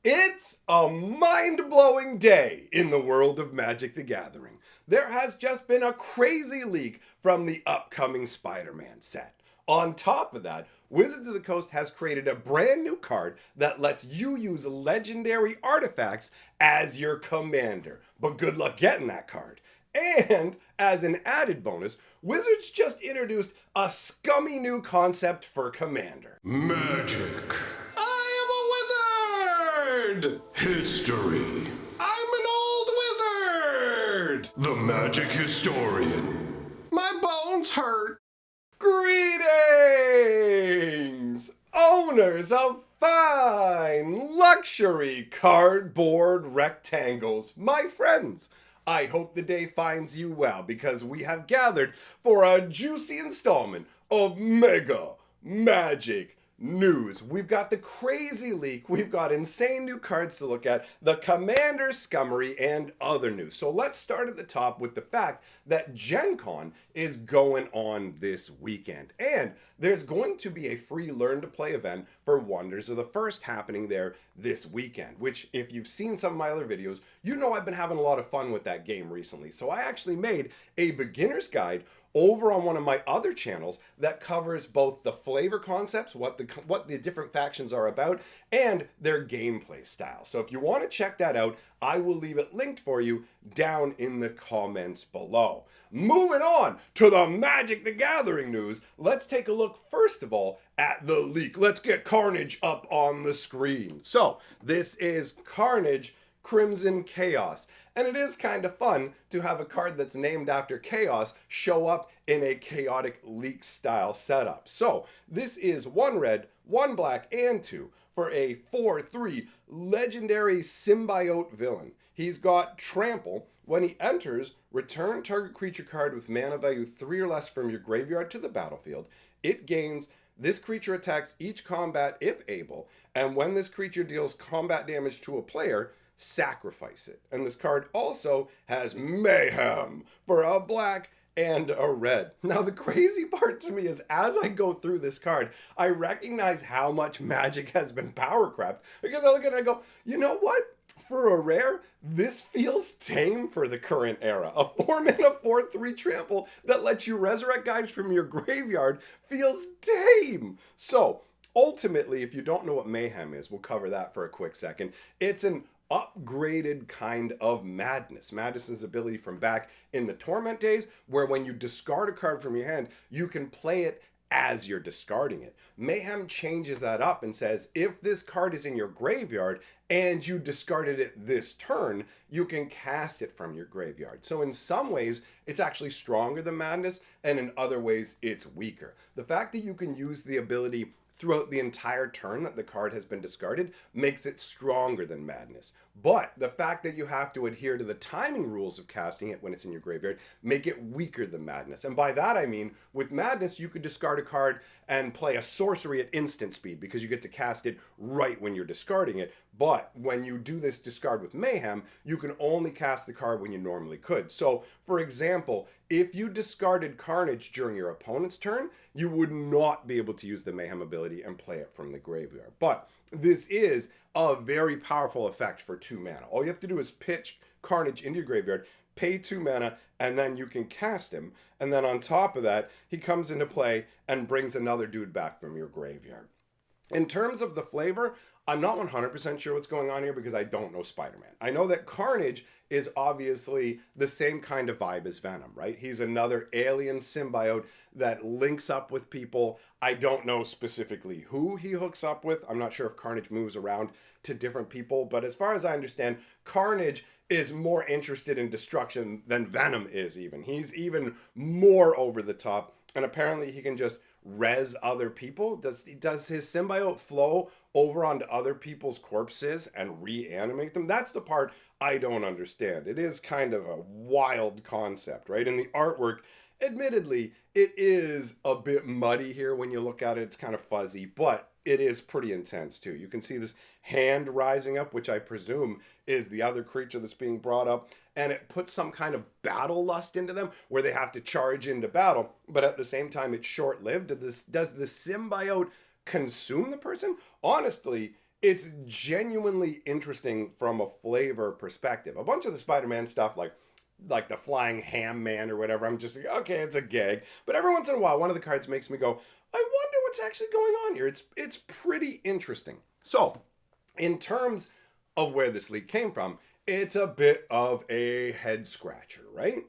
It's a mind-blowing day in the world of Magic the Gathering. There has just been a crazy leak from the upcoming Spider-Man set. On top of that, Wizards of the Coast has created a brand new card that lets you use legendary artifacts as your commander. But good luck getting that card. And as an added bonus, Wizards just introduced a scummy new concept for Commander. Magic. I am a wizard! History. I'm an old wizard! The magic historian. My bones hurt. Greetings! Owners of fine luxury cardboard rectangles, my friends. I hope the day finds you well because we have gathered for a juicy installment of Mega Magic News. We've got the crazy leak, we've got insane new cards to look at, the Commander Scummy, and other news. So let's start at the top with the fact that Gen Con is going on this weekend. And there's going to be a free Learn to Play event for Wonders of the First happening there this weekend, which if you've seen some of my other videos, you know I've been having a lot of fun with that game recently. So I actually made a beginner's guide over on one of my other channels that covers both the flavor concepts, what the different factions are about, and their gameplay style. So if you want to check that out, I will leave it linked for you down in the comments below. Moving on to the Magic the Gathering news, let's take a look first of all at the leak. Let's get Carnage up on the screen. So this is Carnage Crimson Chaos. And it is kind of fun to have a card that's named after Chaos show up in a chaotic leak style setup. So this is 1 red, 1 black, and 2 for a 4/3 legendary symbiote villain. He's got Trample. When he enters, return target creature card with mana value 3 or less from your graveyard to the battlefield. It gains this creature attacks each combat if able, and when this creature deals combat damage to a player, sacrifice it. And this card also has Mayhem for a black and a red. Now the crazy part to me is as I go through this card, I recognize how much Magic has been power crept because I look at it and I go, you know what? For a rare, this feels tame for the current era. A 4-mana 4/3 trample that lets you resurrect guys from your graveyard feels tame. So ultimately, if you don't know what Mayhem is, we'll cover that for a quick second. It's an upgraded kind of Madness. Madness's ability from back in the Torment days, where when you discard a card from your hand, you can play it as you're discarding it. Mayhem changes that up and says, if this card is in your graveyard and you discarded it this turn, you can cast it from your graveyard. So in some ways, it's actually stronger than Madness, and in other ways, it's weaker. The fact that you can use the ability throughout the entire turn that the card has been discarded makes it stronger than Madness. But the fact that you have to adhere to the timing rules of casting it when it's in your graveyard make it weaker than Madness. And by that I mean, with Madness, you could discard a card and play a sorcery at instant speed because you get to cast it right when you're discarding it. But when you do this discard with Mayhem, you can only cast the card when you normally could. So, for example, if you discarded Carnage during your opponent's turn, you would not be able to use the Mayhem ability and play it from the graveyard. But this is a very powerful effect for 2 mana. All you have to do is pitch Carnage into your graveyard, pay 2 mana, and then you can cast him. And then on top of that, he comes into play and brings another dude back from your graveyard. In terms of the flavor, I'm not 100% sure what's going on here because I don't know Spider-Man. I know that Carnage is obviously the same kind of vibe as Venom, right? He's another alien symbiote that links up with people. I don't know specifically who he hooks up with. I'm not sure if Carnage moves around to different people, but as far as I understand, Carnage is more interested in destruction than Venom is even. He's even more over the top, and apparently he can just res other people. Does his symbiote flow over onto other people's corpses and reanimate them? That's the part I don't understand. It is kind of a wild concept, right? And the artwork, admittedly, it is a bit muddy here when you look at it. It's kind of fuzzy, but it is pretty intense too. You can see this hand rising up, which I presume is the other creature that's being brought up, and it puts some kind of battle lust into them where they have to charge into battle, but at the same time it's short-lived. Does the symbiote consume the person? Honestly, it's genuinely interesting from a flavor perspective. A bunch of the Spider-Man stuff, like the flying ham man or whatever, I'm just like, okay, it's a gag. But every once in a while, one of the cards makes me go, I wonder what's actually going on here. It's pretty interesting. So, in terms of where this leak came from, it's a bit of a head scratcher, right?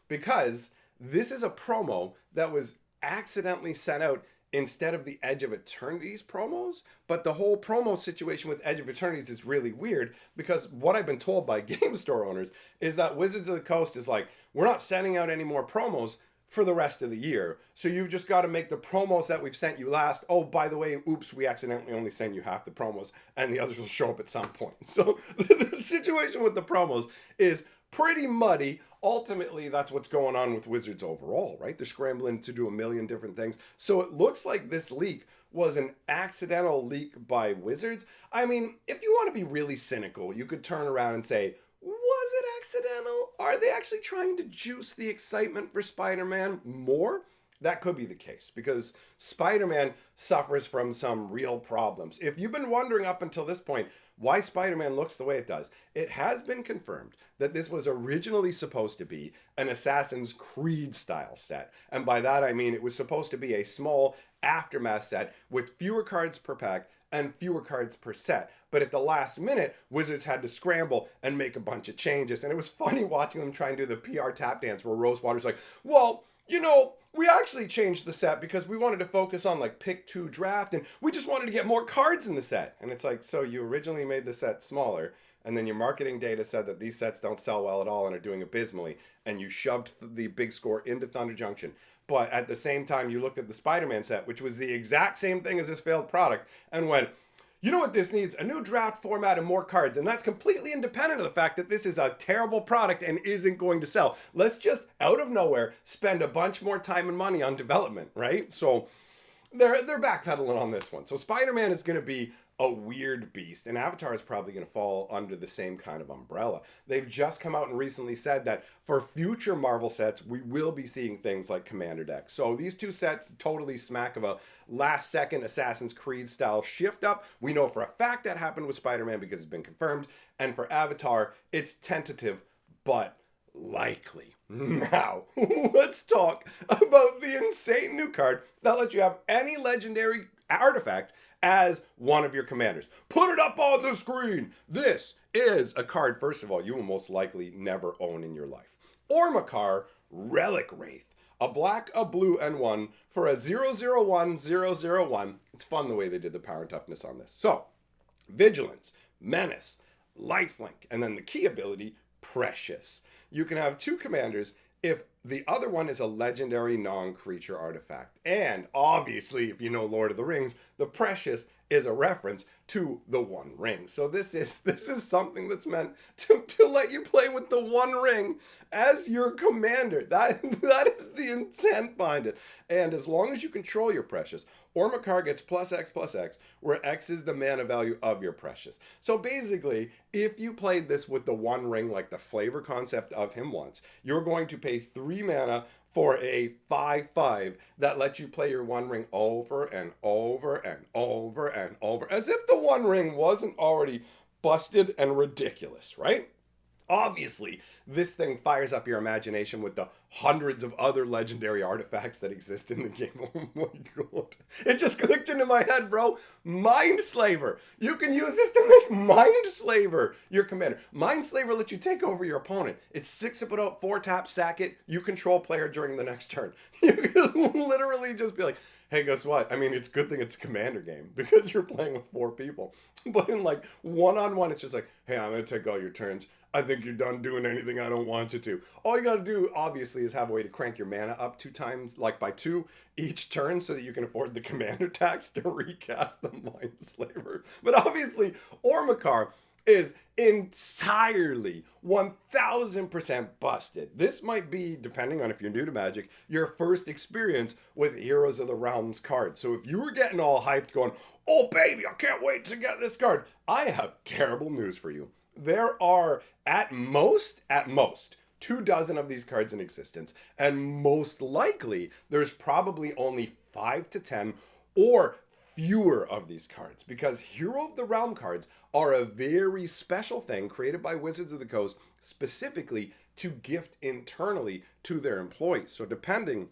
Because this is a promo that was accidentally sent out instead of the Edge of Eternity's promos. But the whole promo situation with Edge of Eternity's is really weird, because what I've been told by game store owners is that Wizards of the Coast is like, we're not sending out any more promos for the rest of the year. So you've just got to make the promos that we've sent you last. Oh, by the way, oops, we accidentally only sent you half the promos, and the others will show up at some point. So the situation with the promos is pretty muddy. Ultimately, that's what's going on with Wizards overall, right? They're scrambling to do a million different things. So it looks like this leak was an accidental leak by Wizards. I mean, if you want to be really cynical, you could turn around and say, was it accidental? Are they actually trying to juice the excitement for Spider-Man more? That could be the case, because Spider-Man suffers from some real problems. If you've been wondering up until this point why Spider-Man looks the way it does, it has been confirmed that this was originally supposed to be an Assassin's Creed style set. And by that I mean it was supposed to be a small aftermath set with fewer cards per pack and fewer cards per set. But at the last minute, Wizards had to scramble and make a bunch of changes. And it was funny watching them try and do the PR tap dance where Rosewater's like, well, you know, we actually changed the set because we wanted to focus on like pick 2 draft, and we just wanted to get more cards in the set. And it's like, so you originally made the set smaller, and then your marketing data said that these sets don't sell well at all and are doing abysmally, and you shoved the big score into Thunder Junction. But at the same time, you looked at the Spider-Man set, which was the exact same thing as this failed product, and went, you know what this needs? A new draft format and more cards. And that's completely independent of the fact that this is a terrible product and isn't going to sell. Let's just, out of nowhere, spend a bunch more time and money on development, right? So they're backpedaling on this one. So Spider-Man is going to be a weird beast, and Avatar is probably going to fall under the same kind of umbrella. They've just come out and recently said that for future Marvel sets, we will be seeing things like Commander decks. So these two sets totally smack of a last-second Assassin's Creed style shift up. We know for a fact that happened with Spider-Man because it's been confirmed, and for Avatar, it's tentative, but likely. Now, let's talk about the insane new card that lets you have any legendary artifact as one of your commanders. Put it up on the screen. This is a card, first of all, you will most likely never own in your life. Ormakar Relic Wraith. A black, a blue, and 1 for a 001/001. It's fun the way they did the power and toughness on this. So, Vigilance, Menace, Lifelink, and then the key ability, Precious. You can have 2 commanders if the other one is a legendary non-creature artifact. And obviously, if you know Lord of the Rings, the Precious is a reference to the One Ring. So this is something that's meant to let you play with the One Ring as your commander. That is the intent behind it. And as long as you control your Precious, Ormakar gets +X/+X, where X is the mana value of your Precious. So basically, if you played this with the One Ring, like the flavor concept of him once, you're going to pay 3 mana for a 5/5 that lets you play your One Ring over and over and over and over, as if the One Ring wasn't already busted and ridiculous, right? Obviously, this thing fires up your imagination with the hundreds of other legendary artifacts that exist in the game. Oh my god. It just clicked into my head, bro. Mindslaver. You can use this to make Mindslaver your commander. Mindslaver lets you take over your opponent. It's 6 up it out, 4 tap, sack it. You control player during the next turn. You can literally just be like, hey, guess what? I mean, it's a good thing it's a commander game because you're playing with 4 people. But in like one-on-one, it's just like, hey, I'm going to take all your turns. I think you're done doing anything I don't want you to. All you got to do, obviously, is have a way to crank your mana up 2 times, like by 2 each turn, so that you can afford the commander tax to recast the Mindslaver. But obviously, Ormakar is entirely 1000% busted. This might be, depending on if you're new to Magic, your first experience with Heroes of the Realms cards. So if you were getting all hyped going, oh baby, I can't wait to get this card, I have terrible news for you. There are at most 24 of these cards in existence, and most likely there's probably only 5 to 10 or fewer of these cards because Hero of the Realm cards are a very special thing created by Wizards of the Coast specifically to gift internally to their employees. So depending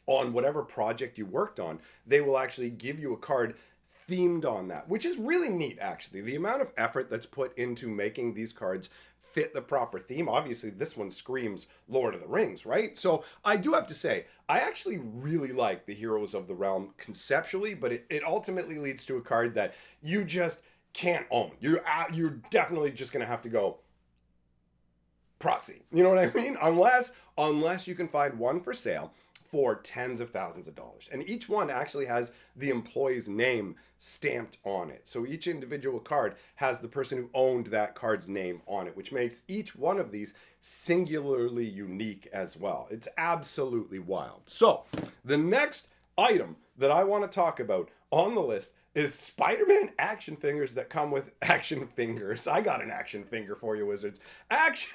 on whatever project you worked on, they will actually give you a card themed on that, which is really neat actually. The amount of effort that's put into making these cards fit the proper theme. Obviously, this one screams Lord of the Rings, right? So I do have to say, I actually really like the Heroes of the Realm conceptually, but it ultimately leads to a card that you just can't own. You're definitely just going to have to go proxy. You know what I mean? Unless you can find one for sale for tens of thousands of dollars. And each one actually has the employee's name stamped on it. So each individual card has the person who owned that card's name on it, which makes each one of these singularly unique as well. It's absolutely wild. So the next item that I want to talk about on the list is Spider-Man action fingers that come with action fingers. I got an action finger for you, Wizards. Action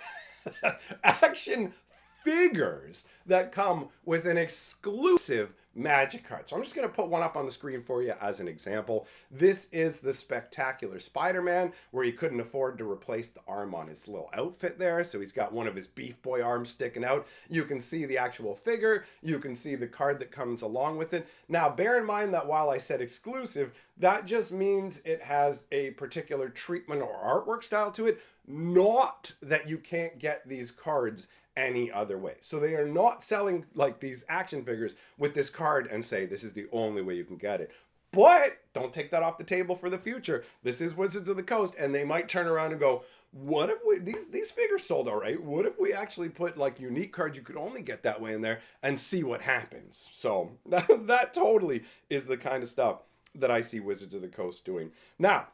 figures that come with an exclusive Magic card. So I'm just going to put one up on the screen for you as an example. This is the Spectacular Spider-Man, where he couldn't afford to replace the arm on his little outfit there, so he's got one of his Beef Boy arms sticking out. You can see the actual figure. You can see the card that comes along with it. Now, bear in mind that while I said exclusive, that just means it has a particular treatment or artwork style to it, not that you can't get these cards any other way. So they are not selling like these action figures with this card and say this is the only way you can get it. But don't take that off the table for the future. This is Wizards of the Coast, and they might turn around and go, what if we these figures sold all right? What if we actually put like unique cards you could only get that way in there and see what happens? So that totally is the kind of stuff that I see Wizards of the Coast doing. Now,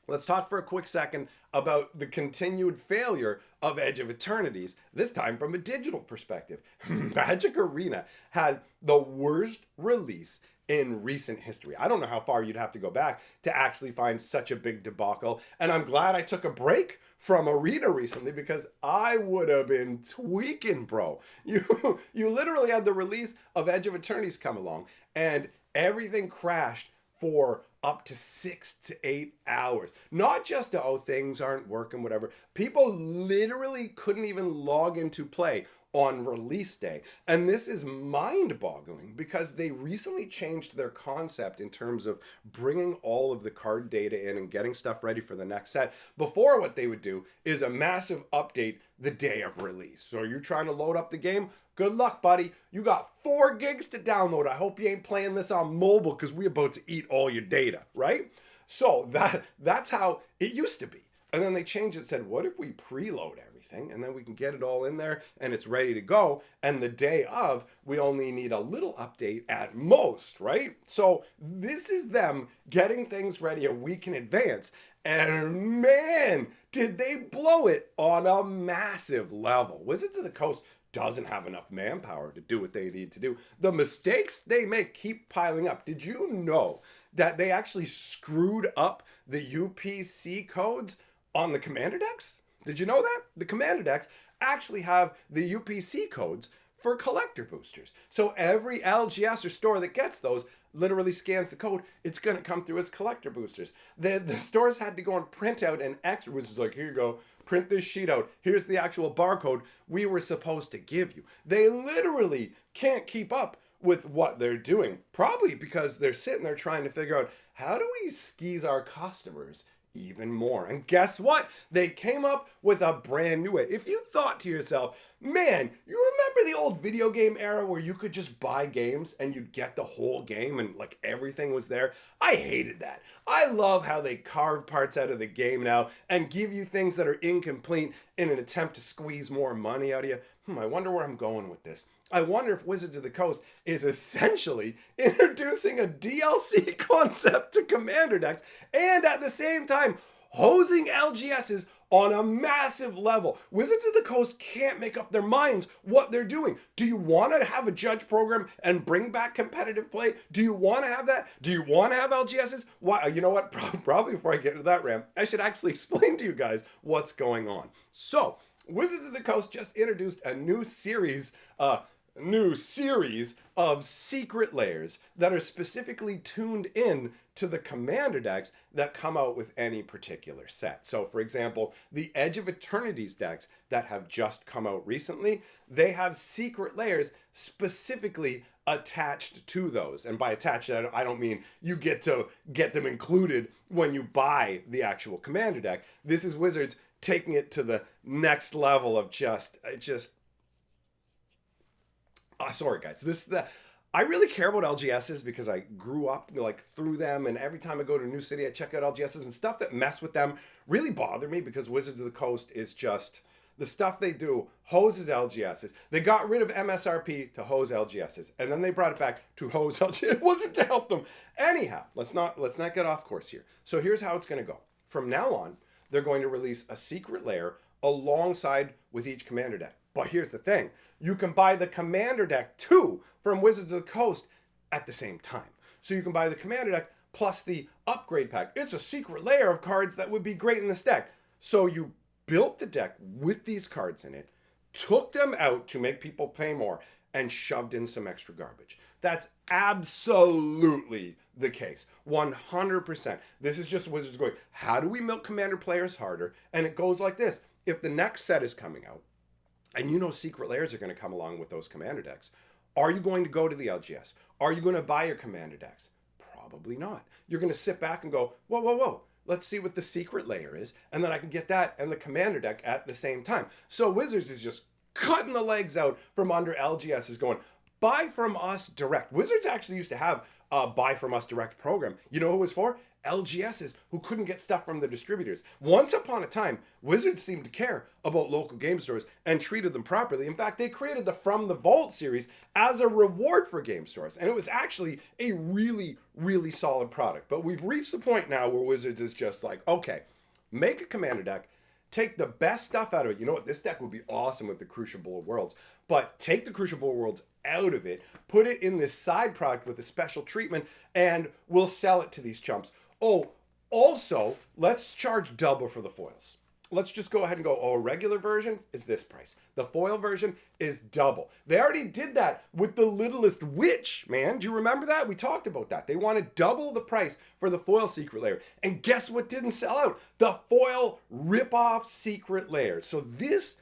let's talk for a quick second about the continued failure of Edge of Eternities, this time from a digital perspective. Magic Arena had the worst release in recent history. I don't know how far you'd have to go back to actually find such a big debacle, and I'm glad I took a break from Arena recently because I would have been tweaking, bro. You literally had the release of Edge of Eternities come along, and everything crashed for up to 6 to 8 hours. Not just, oh, things aren't working, whatever. People literally couldn't even log into play on release day. And this is mind-boggling because they recently changed their concept in terms of bringing all of the card data in and getting stuff ready for the next set. Before, what they would do is a massive update the day of release. So you're trying to load up the game? Good luck, buddy. You got 4 gigs to download. I hope you ain't playing this on mobile because we're about to eat all your data, right? So that's how it used to be. And then they changed it and said, what if we preload everything and then we can get it all in there and it's ready to go. And the day of, we only need a little update at most, right? So this is them getting things ready a week in advance. And man, did they blow it on a massive level. Wizards of the Coast doesn't have enough manpower to do what they need to do. The mistakes they make keep piling up. Did you know that they actually screwed up the UPC codes on the commander decks? Did you know that? The commander decks actually have the UPC codes for collector boosters. So every LGS or store that gets those literally scans the code. It's going to come through as collector boosters. The stores had to go and print out an extra, which was like, here you go, print this sheet out. Here's the actual barcode we were supposed to give you. They literally can't keep up with what they're doing. Probably because they're sitting there trying to figure out, how do we squeeze our customers even more? And guess what? They came up with a brand new way. If you thought to yourself, man, you remember the old video game era where you could just buy games and you'd get the whole game and like everything was there? I hated that. I love how they carve parts out of the game now and give you things that are incomplete in an attempt to squeeze more money out of you. I wonder where I'm going with this. I wonder if Wizards of the Coast is essentially introducing a DLC concept to commander decks and at the same time hosing LGSs on a massive level. Wizards of the Coast can't make up their minds what they're doing. Do you want to have a judge program and bring back competitive play? Do you want to have that? Do you want to have LGSs? Why? You know what? Probably before I get into that rant, I should actually explain to you guys what's going on. So, Wizards of the Coast just introduced a new series, new series of secret layers that are specifically tuned in to the commander decks that come out with any particular set. So for example, the Edge of Eternities decks that have just come out recently, they have secret layers specifically attached to those. And by attached, I don't mean you get to get them included when you buy the actual commander deck. This is Wizards taking it to the next level of sorry guys, I really care about LGSs because I grew up like through them, and every time I go to a new city I check out LGSs, and stuff that mess with them really bother me because Wizards of the Coast is just, the stuff they do hoses LGSs. They got rid of MSRP to hose LGSs, and then they brought it back to hose LGSs. It wasn't to help them. Anyhow, let's not get off course here. So here's how it's going to go. From now on, they're going to release a secret layer alongside with each commander deck. But here's the thing. You can buy the commander deck too from Wizards of the Coast at the same time. So you can buy the commander deck plus the upgrade pack. It's a secret layer of cards that would be great in this deck. So you built the deck with these cards in it, took them out to make people pay more, and shoved in some extra garbage. That's absolutely the case. 100%. This is just Wizards going, how do we milk commander players harder? And it goes like this. If the next set is coming out, and you know secret layers are going to come along with those commander decks, are you going to go to the LGS? Are you going to buy your commander decks? Probably not. You're going to sit back and go, whoa, whoa, whoa. Let's see what the secret layer is, and then I can get that and the commander deck at the same time. So Wizards is just cutting the legs out from under LGS, is going, buy from us direct. Wizards actually used to have a buy from us direct program. You know who it was for? LGSs who couldn't get stuff from the distributors. Once upon a time, Wizards seemed to care about local game stores and treated them properly. In fact, they created the From the Vault series as a reward for game stores. And it was actually a really, really solid product. But we've reached the point now where Wizards is just like, okay, make a commander deck, take the best stuff out of it. You know what? This deck would be awesome with the Crucible of Worlds. But take the Crucible of Worlds out of it, put it in this side product with a special treatment, and we'll sell it to these chumps. Oh, also, let's charge double for the foils. Let's just go ahead and go, oh, a regular version is this price. The foil version is double. They already did that with the Littlest Witch, man. Do you remember that? We talked about that. They wanted double the price for the foil secret layer. And guess what didn't sell out? The foil rip-off secret layer. So this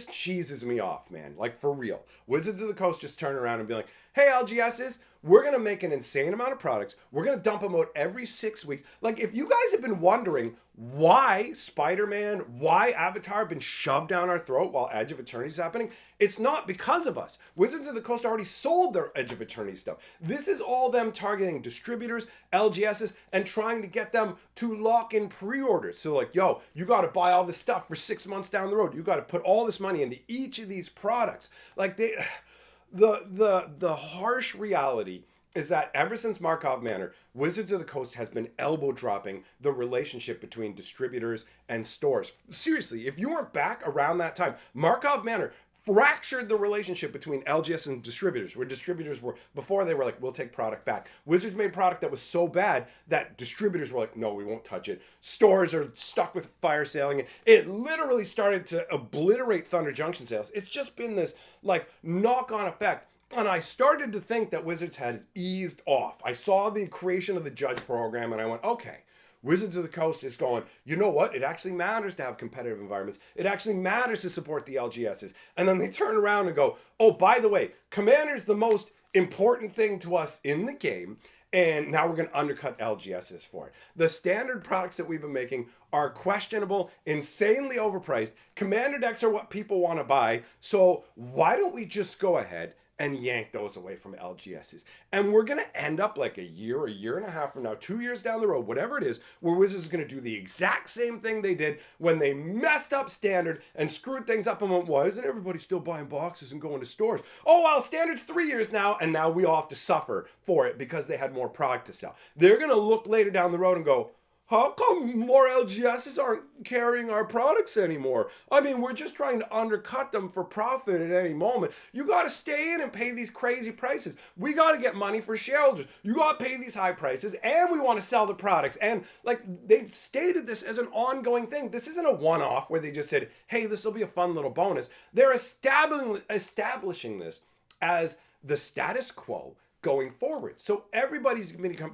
cheeses me off, man. Like, for real. Wizards of the Coast just turn around and be like, hey, LGSs, we're going to make an insane amount of products. We're going to dump them out every 6 weeks. Like, if you guys have been wondering why Spider-Man, why Avatar have been shoved down our throat while Edge of Eternity is happening, it's not because of us. Wizards of the Coast already sold their Edge of Eternity stuff. This is all them targeting distributors, LGSs, and trying to get them to lock in pre-orders. So like, yo, you got to buy all this stuff for 6 months down the road. You got to put all this money into each of these products. Like, the harsh reality is that ever since Markov Manor, Wizards of the Coast has been elbow dropping the relationship between distributors and stores. Seriously, if you weren't back around that time, Markov Manor fractured the relationship between LGS and distributors, where distributors were, before they were like, we'll take product back. Wizards made product that was so bad that distributors were like, no, we won't touch it. Stores are stuck with fire sailing it. It literally started to obliterate Thunder Junction sales. It's just been this like knock-on effect. And I started to think that Wizards had eased off. I saw the creation of the Judge program and I went, okay, Wizards of the Coast is going, you know what? It actually matters to have competitive environments. It actually matters to support the LGSs. And then they turn around and go, oh, by the way, Commander's the most important thing to us in the game. And now we're going to undercut LGSs for it. The standard products that we've been making are questionable, insanely overpriced. Commander decks are what people want to buy. So why don't we just go ahead and yank those away from LGSs? And we're going to end up like a year and a half from now, 2 years down the road, whatever it is, where Wizards is going to do the exact same thing they did when they messed up Standard and screwed things up and went, why isn't everybody still buying boxes and going to stores? Oh, well, Standard's 3 years now, and now we all have to suffer for it because they had more product to sell. They're going to look later down the road and go, how come more LGSs aren't carrying our products anymore? I mean, we're just trying to undercut them for profit at any moment. You got to stay in and pay these crazy prices. We got to get money for shareholders. You got to pay these high prices, and we want to sell the products. And like, they've stated this as an ongoing thing. This isn't a one-off where they just said, hey, this will be a fun little bonus. They're establishing this as the status quo going forward. So everybody's going to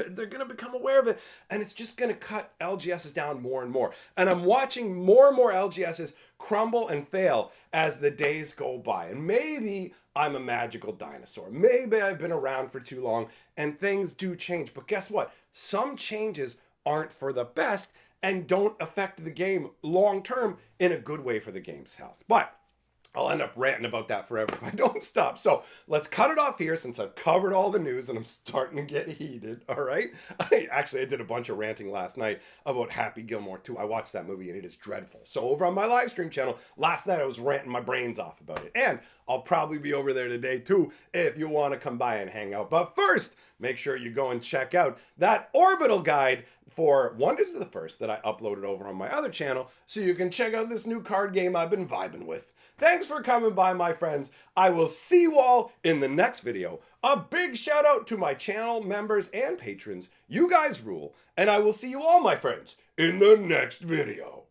they're going to become aware of it, and it's just going to cut LGSs down more and more. And I'm watching more and more LGSs crumble and fail as the days go by. And maybe I'm a magical dinosaur. Maybe I've been around for too long and things do change. But guess what? Some changes aren't for the best and don't affect the game long term in a good way for the game's health. But I'll end up ranting about that forever if I don't stop. So let's cut it off here since I've covered all the news and I'm starting to get heated, all right? I did a bunch of ranting last night about Happy Gilmore 2. I watched that movie and it is dreadful. So over on my live stream channel, last night I was ranting my brains off about it. And I'll probably be over there today too if you want to come by and hang out. But first, make sure you go and check out that orbital guide for Wonders of the First that I uploaded over on my other channel so you can check out this new card game I've been vibing with. Thanks for coming by, my friends. I will see you all in the next video. A big shout out to my channel members and patrons. You guys rule. And I will see you all, my friends, in the next video.